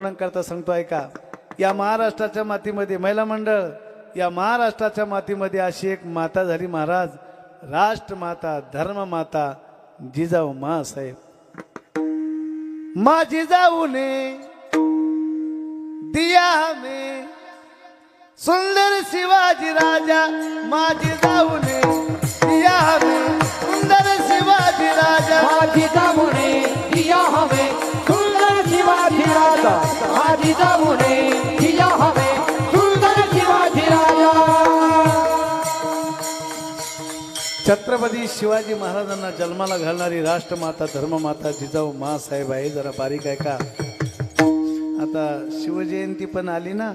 करता सांगतो ऐका, या महाराष्ट्राच्या मातीमध्ये महिला मंडळ, या महाराष्ट्राच्या मातीमध्ये अशी एक माता झाली महाराज, राष्ट्रमाता धर्ममाता जिजाऊ माँसाहेब। माँ जिजाऊ ने दिया हमें सुंदर शिवाजी राजा, माँ जिजाऊ ने दिया हमें सुंदर शिवाजी राजा, माँ जिजाऊ ने दिया हमें सुंदर शिवाजी राजा, माँ जिजाऊ ने दिया हमें सुंदर शिवाजी राजा। छत्रपती शिवाजी महाराजांना जन्माला घालणारी राष्ट्रमाता धर्ममाता जिजाऊ माँसाहेब आहे। जरा बारीक आहे का, आता शिवजयंती पण आली ना,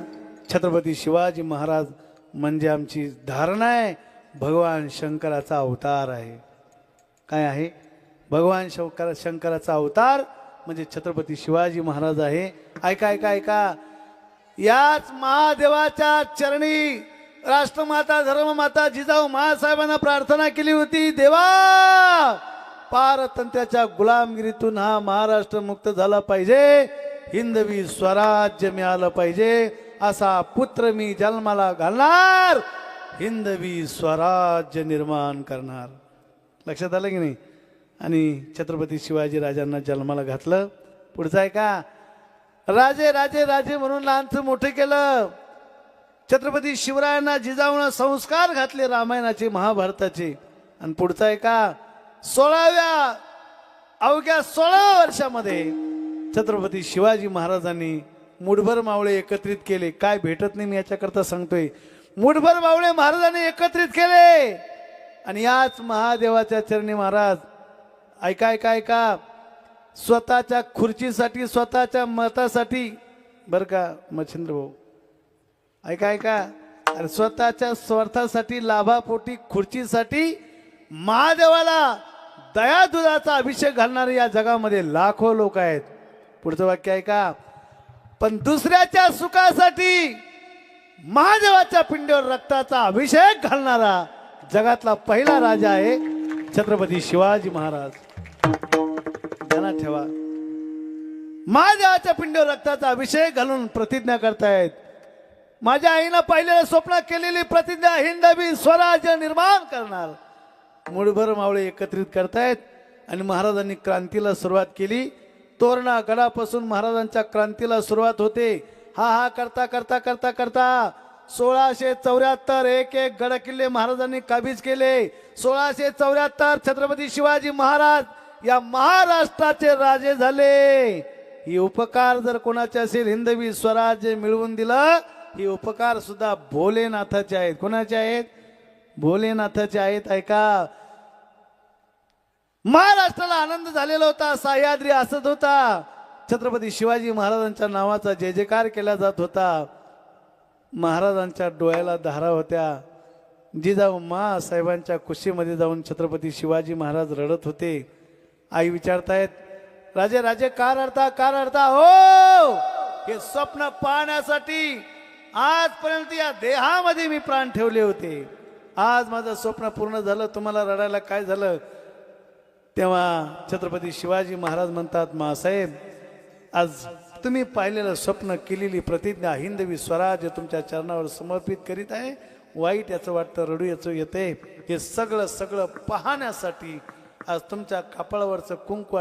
छत्रपती शिवाजी महाराज म्हणजे आमची धारणा आहे भगवान शंकराचा अवतार आहे। काय आहे? भगवान शंकराचा अवतार म्हणजे छत्रपती शिवाजी महाराज आहे। ऐका ऐका ऐका, याच महादेवाच्या चरणी राष्ट्रमाता धर्ममाता जिजाऊ माँसाहेबांना प्रार्थना केली होती, देवा पारतंत्र्याच्या गुलामगिरीतून हा महाराष्ट्र मुक्त झाला पाहिजे, हिंदवी स्वराज्य मिळालं पाहिजे, असा पुत्र मी जन्माला घालणार, हिंदवी स्वराज्य निर्माण करणार। लक्षात आलं की नाही? आणि छत्रपती शिवाजी राजांना जन्माला घातलं। पुढचं आहे का, राजे राजे राजे म्हणून लहानचं मोठं केलं। छत्रपती शिवरायांना जिजाऊंना संस्कार घातले रामायणाचे महाभारताचे। आणि पुढचं आहे का, अवघ्या 16 वर्षामध्ये छत्रपती शिवाजी महाराजांनी मुठभर मावळे एकत्रित केले। काय भेटत नाही मी याच्याकरता सांगतोय, मुठभर मावळे महाराजांनी एकत्रित केले आणि याच महादेवाच्या चरणी महाराज ऐका ऐका ऐका, स्वतःच्या खुर्चीसाठी स्वतःच्या मतासाठी, बर का मच्छिंद्र भाऊ, ऐका ऐका, अरे स्वतःच्या स्वार्थासाठी लाभापोटी खुर्चीसाठी महादेवाला दया दुधाचा अभिषेक घालणारे या जगामध्ये लाखो लोक आहेत। पुढचं वाक्य ऐका, पण दुसऱ्याच्या सुखासाठी महादेवाच्या पिंडीवर रक्ताचा अभिषेक घालणारा जगातला पहिला राजा आहे छत्रपती शिवाजी महाराज। ध्यानात ठेवा, महादेवाच्या पिंडीवर रक्ताचा अभिषेक घालून प्रतिज्ञा करतायत, माझ्या आईनं पहिल्याला स्वप्न केलेली प्रतिज्ञा हिंदवी स्वराज्य निर्माण करणार। मुठभर मावळे एकत्रित करतायत आणि महाराजांनी क्रांतीला सुरुवात केली। तोरणा गडापासून महाराजांच्या क्रांतीला सुरुवात होते। हा हा करता करता करता करता 1674 एक एक गड किल्ले महाराजांनी काबीज केले। 1674 छत्रपती शिवाजी महाराज या महाराष्ट्राचे राजे झाले। ही उपकार जर कोणाचे असेल, हिंदवी स्वराज्य मिळवून दिलं, ही उपकार सुद्धा भोलेनाथाचे आहेत। कोणाचे आहेत? भोलेनाथाचे आहेत। ऐका, महाराष्ट्राला आनंद झालेला होता, सह्याद्री असत होता, छत्रपती शिवाजी महाराजांच्या नावाचा जय जयकार केला जात होता, महाराजांच्या डोळ्याला धारा होत्या। जिजाऊ माँसाहेबांच्या कुशीमध्ये जाऊन छत्रपती शिवाजी महाराज रडत होते। आई विचारतायत, राजे राजे का रडता का रडता? हो, हे स्वप्न पाहण्यासाठी आजपर्यंत या देहामध्ये मी प्राण ठेवले होते, आज माझं स्वप्न पूर्ण झालं, तुम्हाला रडायला काय झालं? तेव्हा छत्रपती शिवाजी महाराज म्हणतात, माँसाहेब आज तुम्ही पाहिलेलं स्वप्न केलेली प्रतिज्ञा हिंदवी स्वराज्य तुमच्या चरणावर समर्पित करीत आहे। वाईट याचं वाटतं, रडू याचं येते, हे सगळं सगळं पाहण्यासाठी आज तुमच्या कपाळावरचं कुंकू